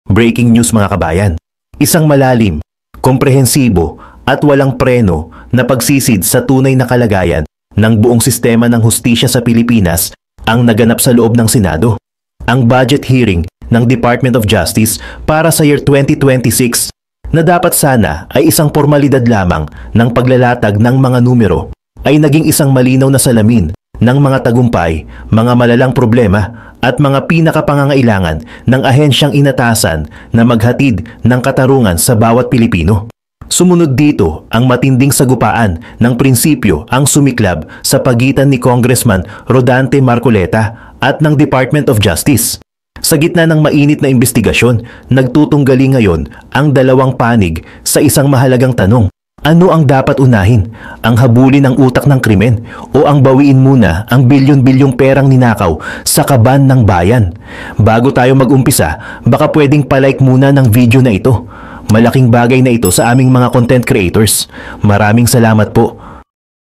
Breaking news mga kabayan. Isang malalim, komprehensibo at walang preno na pagsisid sa tunay na kalagayan ng buong sistema ng hustisya sa Pilipinas ang naganap sa loob ng Senado. Ang budget hearing ng Department of Justice para sa year 2026 na dapat sana ay isang formalidad lamang ng paglalatag ng mga numero ay naging isang malinaw na salamin ng mga tagumpay, mga malalang problema at mga pinakapangangailangan ng ahensyang inatasan na maghatid ng katarungan sa bawat Pilipino. Sumunod dito ang matinding sagupaan ng prinsipyo ang sumiklab sa pagitan ni Congressman Rodante Marcoleta at ng Department of Justice. Sa gitna ng mainit na investigasyon, nagtutunggali ngayon ang dalawang panig sa isang mahalagang tanong. Ano ang dapat unahin? Ang habulin ng utak ng krimen o ang bawiin muna ang bilyon-bilyong perang ninakaw sa kaban ng bayan? Bago tayo mag-umpisa, baka pwedeng palike muna ng video na ito. Malaking bagay na ito sa aming mga content creators. Maraming salamat po.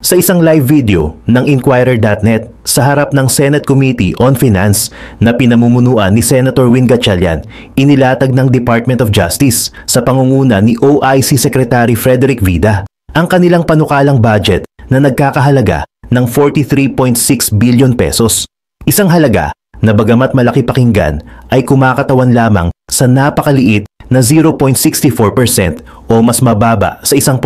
Sa isang live video ng Inquirer.net sa harap ng Senate Committee on Finance na pinamumunuan ni Senator Win Gatchalian, inilatag ng Department of Justice sa pangunguna ni OIC Secretary Frederick Vida ang kanilang panukalang budget na nagkakahalaga ng 43.6 billion pesos. Isang halaga na bagamat malaki pakinggan ay kumakatawan lamang sa napakaliit na 0.64% o mas mababa sa 1%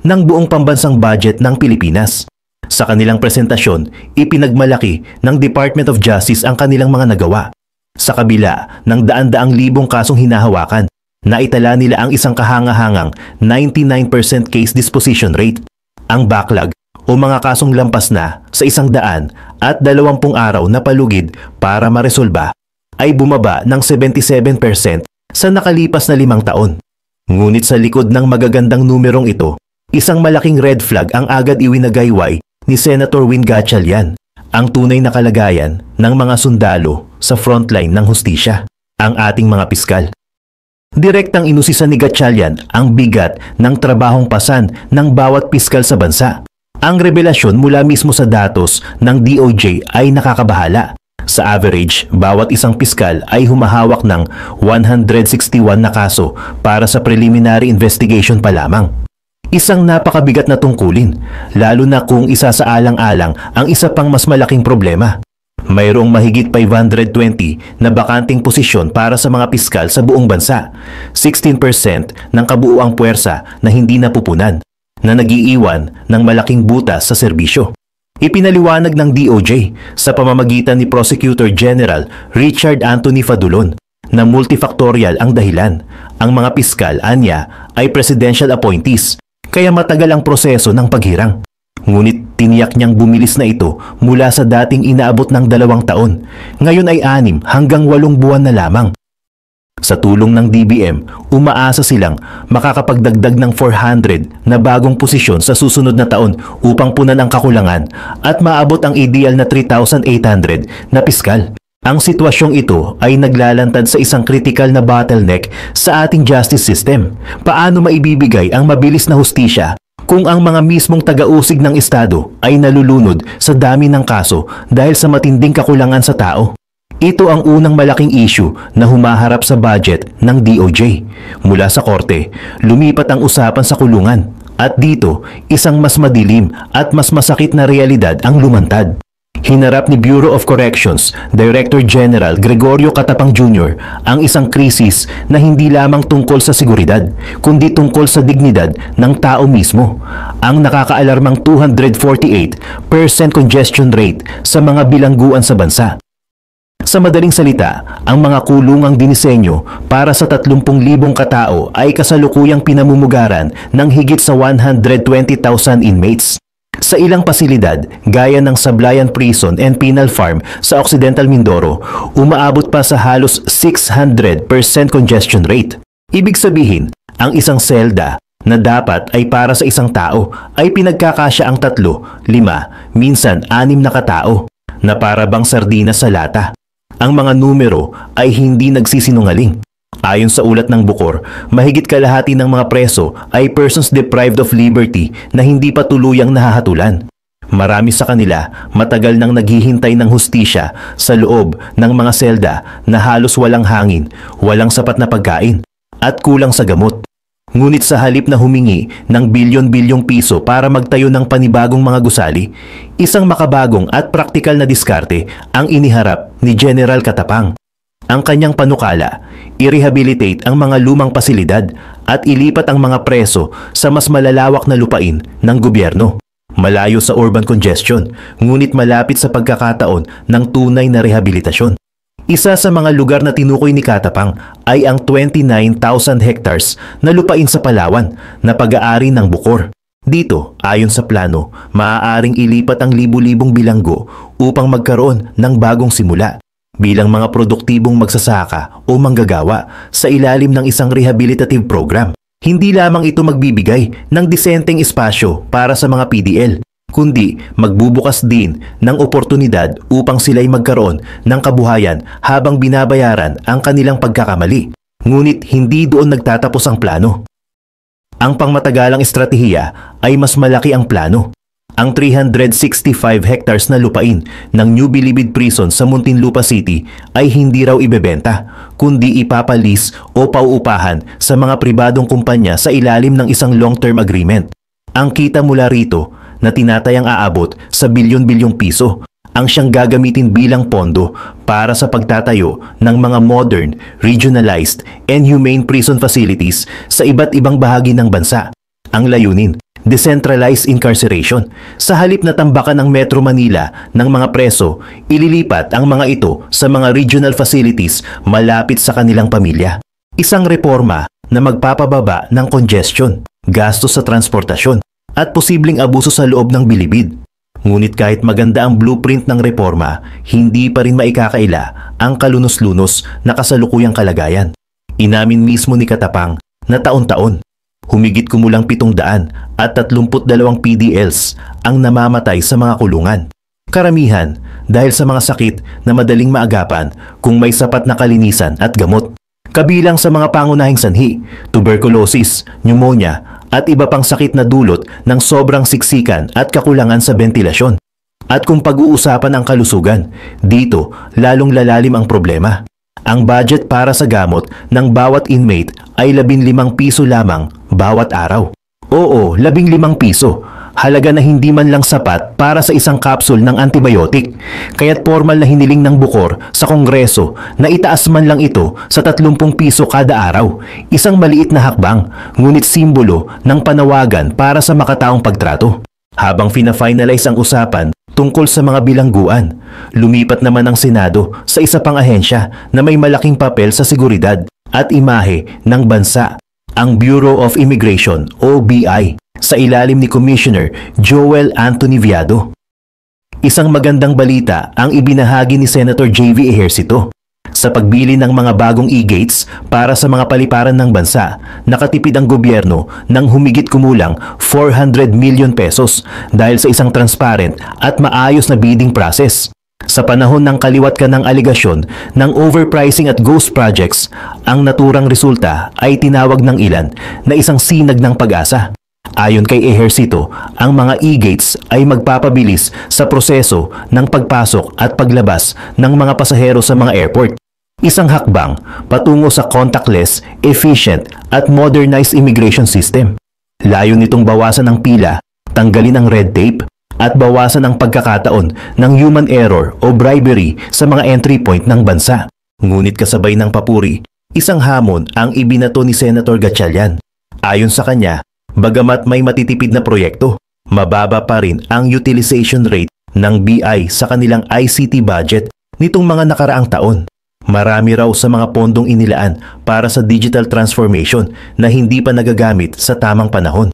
ng buong pambansang budget ng Pilipinas. Sa kanilang presentasyon, ipinagmalaki ng Department of Justice ang kanilang mga nagawa. Sa kabila ng daan-daang libong kasong hinahawakan, naitala nila ang isang kahangahangang 99% case disposition rate. Ang backlog o mga kasong lampas na sa 100 at 20 araw na palugid para maresolba ay bumaba ng 77% sa nakalipas na 5 taon. Ngunit sa likod ng magagandang numerong ito, isang malaking red flag ang agad iwinagayway ni Senator Win Gatchalian, ang tunay na kalagayan ng mga sundalo sa frontline ng hustisya, ang ating mga piskal. Direktang inusisan ni Gatchalian ang bigat ng trabahong pasan ng bawat piskal sa bansa. Ang revelasyon mula mismo sa datos ng DOJ ay nakakabahala. Sa average, bawat isang piskal ay humahawak ng 161 na kaso para sa preliminary investigation pa lamang. Isang napakabigat na tungkulin, lalo na kung isasaalang-alang ang isa pang mas malaking problema. Mayroong mahigit 520 na bakanting posisyon para sa mga piskal sa buong bansa, 16% ng kabuuang puwersa na hindi napupunan, na nagiiwan ng malaking butas sa serbisyo. Ipinaliwanag ng DOJ sa pamamagitan ni Prosecutor General Richard Anthony Fadulon na multifactorial ang dahilan. Ang mga piskal, anya, ay presidential appointees, kaya matagal ang proseso ng paghirang. Ngunit tiniyak niyang bumilis na ito mula sa dating inaabot ng 2 taon. Ngayon ay 6 hanggang 8 buwan na lamang. Sa tulong ng DBM, umaasa silang makakapagdagdag ng 400 na bagong posisyon sa susunod na taon upang punan ang kakulangan at maabot ang ideal na 3,800 na piskal. Ang sitwasyong ito ay naglalantad sa isang kritikal na bottleneck sa ating justice system. Paano maibibigay ang mabilis na hustisya kung ang mga mismong taga-usig ng Estado ay nalulunod sa dami ng kaso dahil sa matinding kakulangan sa tao? Ito ang unang malaking issue na humaharap sa budget ng DOJ. Mula sa korte, lumipat ang usapan sa kulungan. At dito, isang mas madilim at mas masakit na realidad ang lumantad. Hinarap ni Bureau of Corrections Director General Gregorio Catapang Jr. ang isang krisis na hindi lamang tungkol sa seguridad, kundi tungkol sa dignidad ng tao mismo. Ang nakakaalarmang 248% congestion rate sa mga bilangguan sa bansa. Sa madaling salita, ang mga kulungang dinisenyo para sa 30,000 katao ay kasalukuyang pinamumugaran ng higit sa 120,000 inmates. Sa ilang pasilidad, gaya ng Sablayan Prison and Penal Farm sa Occidental Mindoro, umaabot pa sa halos 600% congestion rate. Ibig sabihin, ang isang selda na dapat ay para sa isang tao ay pinagkakasya ang 3, 5, minsan 6 na katao na para bang sardinas sa lata. Ang mga numero ay hindi nagsisinungaling. Ayon sa ulat ng Bukor, mahigit kalahati ng mga preso ay persons deprived of liberty na hindi pa tuluyang nahahatulan. Marami sa kanila matagal nang naghihintay ng hustisya sa loob ng mga selda na halos walang hangin, walang sapat na pagkain, at kulang sa gamot. Ngunit sa halip na humingi ng bilyon-bilyong piso para magtayo ng panibagong mga gusali, isang makabagong at praktikal na diskarte ang iniharap ni General Katapang. Ang kanyang panukala, i-rehabilitate ang mga lumang pasilidad at ilipat ang mga preso sa mas malalawak na lupain ng gobyerno. Malayo sa urban congestion, ngunit malapit sa pagkakataon ng tunay na rehabilitasyon. Isa sa mga lugar na tinukoy ni Katapang ay ang 29,000 hectares na lupain sa Palawan na pag-aari ng Bucor. Dito, ayon sa plano, maaaring ilipat ang libu-libong bilanggo upang magkaroon ng bagong simula bilang mga produktibong magsasaka o manggagawa sa ilalim ng isang rehabilitative program. Hindi lamang ito magbibigay ng disenteng espasyo para sa mga PDL, kundi magbubukas din ng oportunidad upang sila'y magkaroon ng kabuhayan habang binabayaran ang kanilang pagkakamali. Ngunit hindi doon nagtatapos ang plano. Ang pangmatagalang estratehiya ay mas malaki ang plano. Ang 365 hectares na lupain ng New Bilibid Prison sa Muntinlupa City ay hindi raw ibebenta, kundi ipapalis o pauupahan sa mga pribadong kumpanya sa ilalim ng isang long-term agreement. Ang kita mula rito na tinatayang aabot sa bilyon-bilyong piso ang siyang gagamitin bilang pondo para sa pagtatayo ng mga modern, regionalized, and humane prison facilities sa iba't ibang bahagi ng bansa. Ang layunin, decentralized incarceration. Sa halip na tambakan ng Metro Manila ng mga preso, ililipat ang mga ito sa mga regional facilities malapit sa kanilang pamilya. Isang reforma na magpapababa ng congestion, gastos sa transportasyon, at posibleng abuso sa loob ng bilibid. Ngunit kahit maganda ang blueprint ng reforma, hindi pa rin maikakaila ang kalunos-lunos na kasalukuyang kalagayan. Inamin mismo ni Katapang na taon-taon, humigit kumulang 732 PDLs ang namamatay sa mga kulungan. Karamihan dahil sa mga sakit na madaling maagapan kung may sapat na kalinisan at gamot. Kabilang sa mga pangunahing sanhi, tuberculosis, pneumonia at iba pang sakit na dulot ng sobrang siksikan at kakulangan sa bentilasyon. At kung pag-uusapan ang kalusugan, dito lalong lalalim ang problema. Ang budget para sa gamot ng bawat inmate ay 15 piso lamang bawat araw. Oo, 15 piso. Halaga na hindi man lang sapat para sa isang kapsul ng antibiotic. Kaya't formal na hiniling ng Bucor sa Kongreso na itaas man lang ito sa 30 piso kada araw. Isang maliit na hakbang, ngunit simbolo ng panawagan para sa makataong pagtrato. Habang fina-finalize ang usapan tungkol sa mga bilangguan, lumipat naman ang Senado sa isa pang ahensya na may malaking papel sa seguridad at imahe ng bansa, ang Bureau of Immigration o BI, sa ilalim ni Commissioner Joel Anthony Viado. Isang magandang balita ang ibinahagi ni Senator JV Ejercito. Sa pagbili ng mga bagong e-gates para sa mga paliparan ng bansa, nakatipid ang gobyerno ng humigit kumulang 400 million pesos dahil sa isang transparent at maayos na bidding process. Sa panahon ng kaliwat ka ng aligasyon ng overpricing at ghost projects, ang naturang resulta ay tinawag ng ilan na isang sinag ng pag-asa. Ayon kay Ejercito, ang mga e-gates ay magpapabilis sa proseso ng pagpasok at paglabas ng mga pasahero sa mga airport. Isang hakbang patungo sa contactless, efficient at modernized immigration system. Layo nitong bawasan ang pila, tanggalin ang red tape, at bawasan ang pagkakataon ng human error o bribery sa mga entry point ng bansa. Ngunit kasabay ng papuri, isang hamon ang ibinato ni Senator Gatchalian. Ayon sa kanya, bagamat may matitipid na proyekto, mababa pa rin ang utilization rate ng BI sa kanilang ICT budget nitong mga nakaraang taon. Marami raw sa mga pondong inilaan para sa digital transformation na hindi pa nagagamit sa tamang panahon.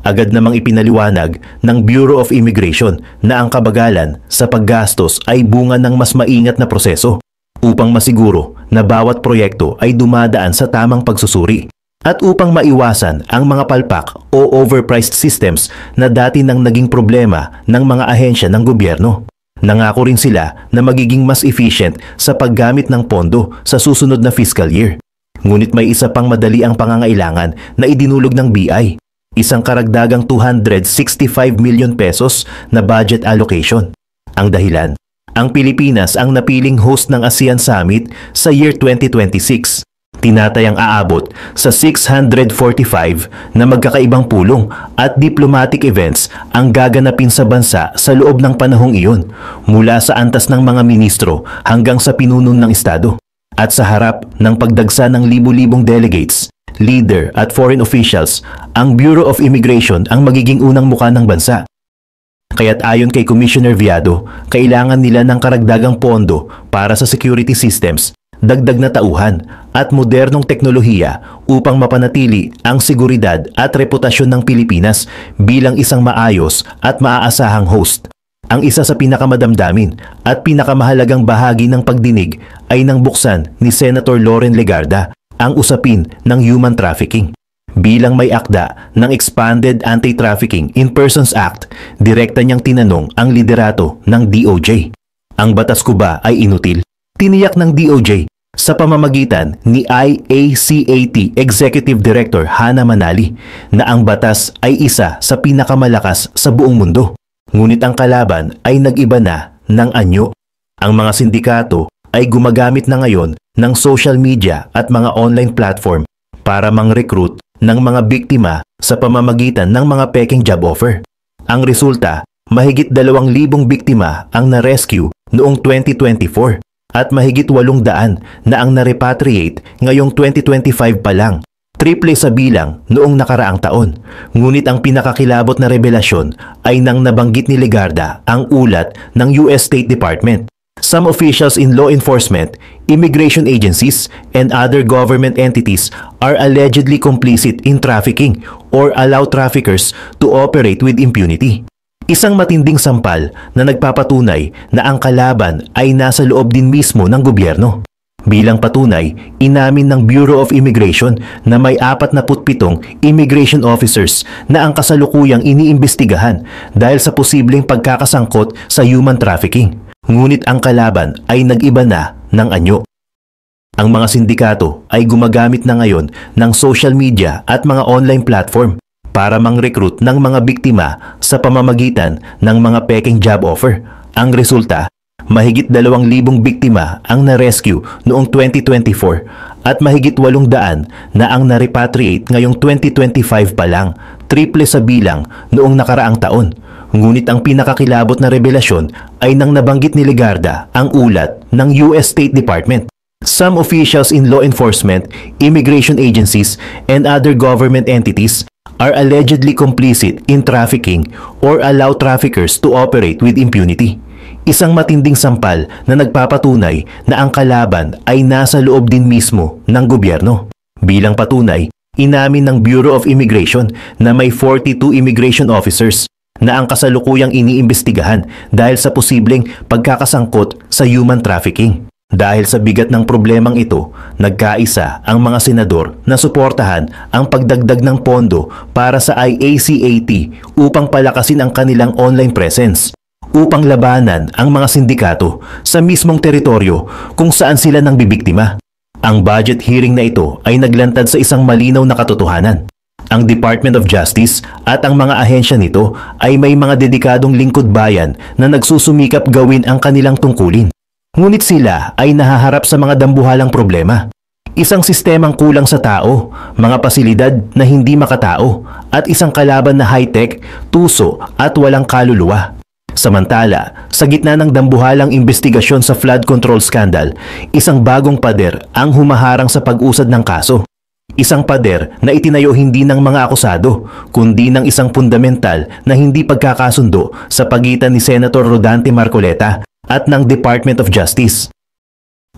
Agad namang ipinaliwanag ng Bureau of Immigration na ang kabagalan sa paggastos ay bunga ng mas maingat na proseso upang masiguro na bawat proyekto ay dumadaan sa tamang pagsusuri at upang maiwasan ang mga palpak o overpriced systems na dati nang naging problema ng mga ahensya ng gobyerno. Nangako rin sila na magiging mas efficient sa paggamit ng pondo sa susunod na fiscal year. Ngunit may isa pang madali ang pangangailangan na idinulog ng BI. isang karagdagang 265 million pesos na budget allocation. Ang dahilan, ang Pilipinas ang napiling host ng ASEAN Summit sa year 2026. Tinatayang aabot sa 645 na magkakaibang pulong at diplomatic events ang gaganapin sa bansa sa loob ng panahong iyon, mula sa antas ng mga ministro hanggang sa pinuno ng estado. At sa harap ng pagdagsa ng libu-libong delegates, leader at foreign officials, ang Bureau of Immigration ang magiging unang muka ng bansa. Kaya't ayon kay Commissioner Viado, kailangan nila ng karagdagang pondo para sa security systems, dagdag na tauhan at modernong teknolohiya upang mapanatili ang seguridad at reputasyon ng Pilipinas bilang isang maayos at maaasahang host. Ang isa sa pinakamadamdamin at pinakamahalagang bahagi ng pagdinig ay nang buksan ni Senator Loren Legarda ang usapin ng human trafficking. Bilang may akda ng Expanded Anti-Trafficking in Persons Act, direkta niyang tinanong ang liderato ng DOJ. Ang batas ko ba ay inutil? Tiniyak ng DOJ sa pamamagitan ni IACAT Executive Director Hana Manali na ang batas ay isa sa pinakamalakas sa buong mundo. Ngunit ang kalaban ay nag-iba na ng anyo. Ang mga sindikato ay gumagamit na ngayon ng social media at mga online platform para mang-recruit ng mga biktima sa pamamagitan ng mga peking job offer. Ang resulta, mahigit 2,000 biktima ang na-rescue noong 2024 at mahigit 800 na ang na-repatriate ngayong 2025 pa lang, triple sa bilang noong nakaraang taon. Ngunit ang pinakakilabot na revelasyon ay nang nabanggit ni Legarda ang ulat ng US State Department. Some officials in law enforcement, immigration agencies, and other government entities are allegedly complicit in trafficking or allow traffickers to operate with impunity. Isang matinding sampal na nagpapatunay na ang kalaban ay nasa loob din mismo ng gobyerno. Bilang patunay, inamin ng Bureau of Immigration na may 47 immigration officers na ang kasalukuyang iniimbestigahan dahil sa posibleng pagkakasangkot sa human trafficking. Ngunit ang kalaban ay nag-iba na ng anyo. Ang mga sindikato ay gumagamit na ngayon ng social media at mga online platform para mang-recruit ng mga biktima sa pamamagitan ng mga peking job offer. Ang resulta, mahigit 2,000 biktima ang na-rescue noong 2024 at mahigit 800 na ang na-repatriate ngayong 2025 pa lang, triple sa bilang noong nakaraang taon. Ngunit ang pinakakilabot na revelasyon ay nang nabanggit ni Legarda ang ulat ng US State Department. Some officials in law enforcement, immigration agencies, and other government entities are allegedly complicit in trafficking or allow traffickers to operate with impunity. Isang matinding sampal na nagpapatunay na ang kalaban ay nasa loob din mismo ng gobyerno. Bilang patunay, inamin ng Bureau of Immigration na may 42 immigration officers na ang kasalukuyang iniimbestigahan dahil sa posibleng pagkakasangkot sa human trafficking. Dahil sa bigat ng problemang ito, nagkaisa ang mga senador na suportahan ang pagdagdag ng pondo para sa IACAT upang palakasin ang kanilang online presence, upang labanan ang mga sindikato sa mismong teritoryo kung saan sila nang bibiktima. Ang budget hearing na ito ay naglantad sa isang malinaw na katotohanan. Ang Department of Justice at ang mga ahensya nito ay may mga dedikadong lingkod bayan na nagsusumikap gawin ang kanilang tungkulin. Ngunit sila ay nahaharap sa mga dambuhalang problema. Isang sistemang kulang sa tao, mga pasilidad na hindi makatao, at isang kalaban na high-tech, tuso at walang kaluluwa. Samantala, sa gitna ng dambuhalang investigasyon sa flood control scandal, isang bagong pader ang humaharang sa pag-usad ng kaso. Isang pader na itinayo hindi ng mga akusado, kundi ng isang fundamental na hindi pagkakasundo sa pagitan ni Senator Rodante Marcoleta at ng Department of Justice.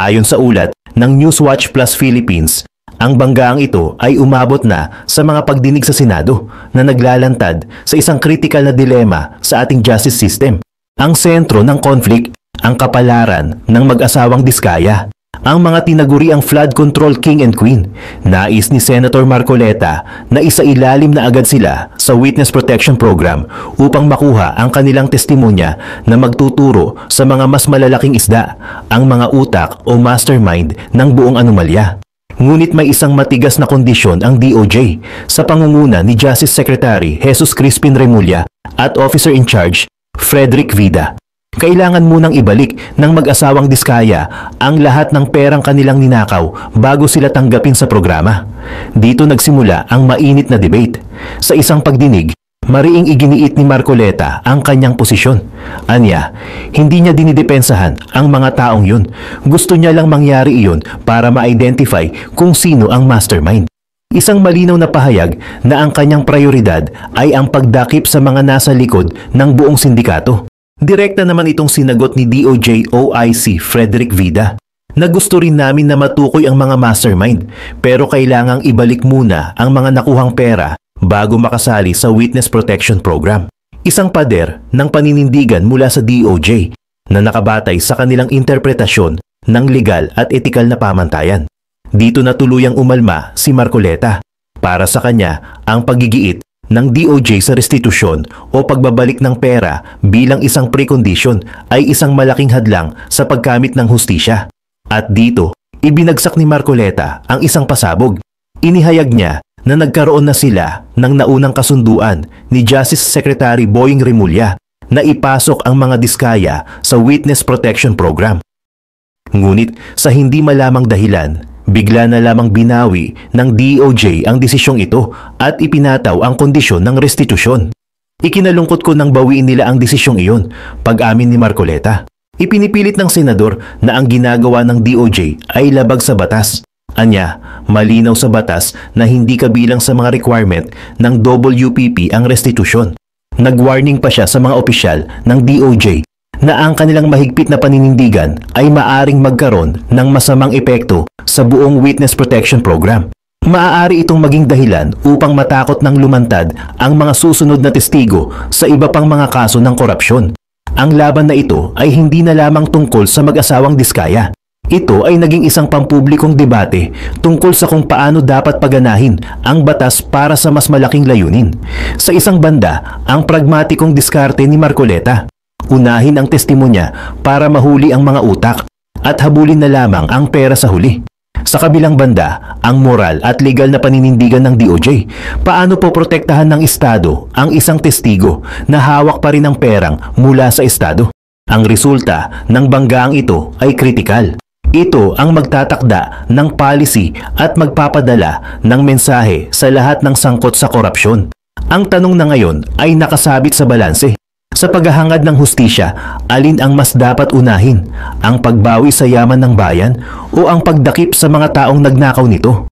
Ayon sa ulat ng Newswatch Plus Philippines, ang banggaang ito ay umabot na sa mga pagdinig sa Senado na naglalantad sa isang kritikal na dilema sa ating justice system. Ang sentro ng conflict, ang kapalaran ng mag-asawang Diskaya. Ang mga tinaguriang flood control king and queen, nais ni Senator Marcoleta na isailalim na agad sila sa Witness Protection Program upang makuha ang kanilang testimonya na magtuturo sa mga mas malalaking isda, ang mga utak o mastermind ng buong anomalya. Ngunit may isang matigas na kondisyon ang DOJ sa pangunguna ni Justice Secretary Jesus Crispin Remulla at Officer in Charge Frederick Vida. Kailangan munang ibalik ng mag-asawang Diskaya ang lahat ng perang kanilang ninakaw bago sila tanggapin sa programa. Dito nagsimula ang mainit na debate. Sa isang pagdinig, mariing iginiit ni Marcoleta ang kanyang posisyon. Anya, hindi niya dinidepensahan ang mga taong yun. Gusto niya lang mangyari iyon para ma-identify kung sino ang mastermind. Isang malinaw na pahayag na ang kanyang prioridad ay ang pagdakip sa mga nasa likod ng buong sindikato. Direkta naman itong sinagot ni DOJ OIC Frederick Vida na gusto rin namin na matukoy ang mga mastermind pero kailangang ibalik muna ang mga nakuhang pera bago makasali sa Witness Protection Program. Isang pader ng paninindigan mula sa DOJ na nakabatay sa kanilang interpretasyon ng legal at etikal na pamantayan. Dito na tuluyang umalma si Marcoleta. Para sa kanya, ang paggigiit ng DOJ sa restitusyon o pagbabalik ng pera bilang isang precondition ay isang malaking hadlang sa pagkamit ng hustisya. At dito, ibinagsak ni Marcoleta ang isang pasabog. Inihayag niya na nagkaroon na sila ng naunang kasunduan ni Justice Secretary Boying Remulla na ipasok ang mga Diskaya sa Witness Protection Program. Ngunit sa hindi malamang dahilan, bigla na lamang binawi ng DOJ ang desisyong ito at ipinataw ang kondisyon ng restitusyon. Ikinalungkot ko nang bawiin nila ang desisyong iyon, pag-amin ni Marcoleta. Ipinipilit ng senador na ang ginagawa ng DOJ ay labag sa batas. Anya, malinaw sa batas na hindi kabilang sa mga requirement ng WPP ang restitusyon. Nag-warning pa siya sa mga opisyal ng DOJ na ang kanilang mahigpit na paninindigan ay maaring magkaroon ng masamang epekto sa buong Witness Protection Program. Maaari itong maging dahilan upang matakot ng lumantad ang mga susunod na testigo sa iba pang mga kaso ng korupsyon. Ang laban na ito ay hindi na lamang tungkol sa mag-asawang Diskaya. Ito ay naging isang pampublikong debate tungkol sa kung paano dapat paganahin ang batas para sa mas malaking layunin. Sa isang banda, ang pragmatikong diskarte ni Marcoleta. Unahin ang testimonya para mahuli ang mga utak at habulin na lamang ang pera sa huli. Sa kabilang banda, ang moral at legal na paninindigan ng DOJ. Paano po protektahan ng Estado ang isang testigo na hawak pa rin ang perang mula sa Estado? Ang resulta ng banggaang ito ay kritikal. Ito ang magtatakda ng policy at magpapadala ng mensahe sa lahat ng sangkot sa korupsyon. Ang tanong na ngayon ay nakasabit sa balanse. Sa paghahangad ng hustisya, alin ang mas dapat unahin? Ang pagbawi sa yaman ng bayan o ang pagdakip sa mga taong nagnakaw nito?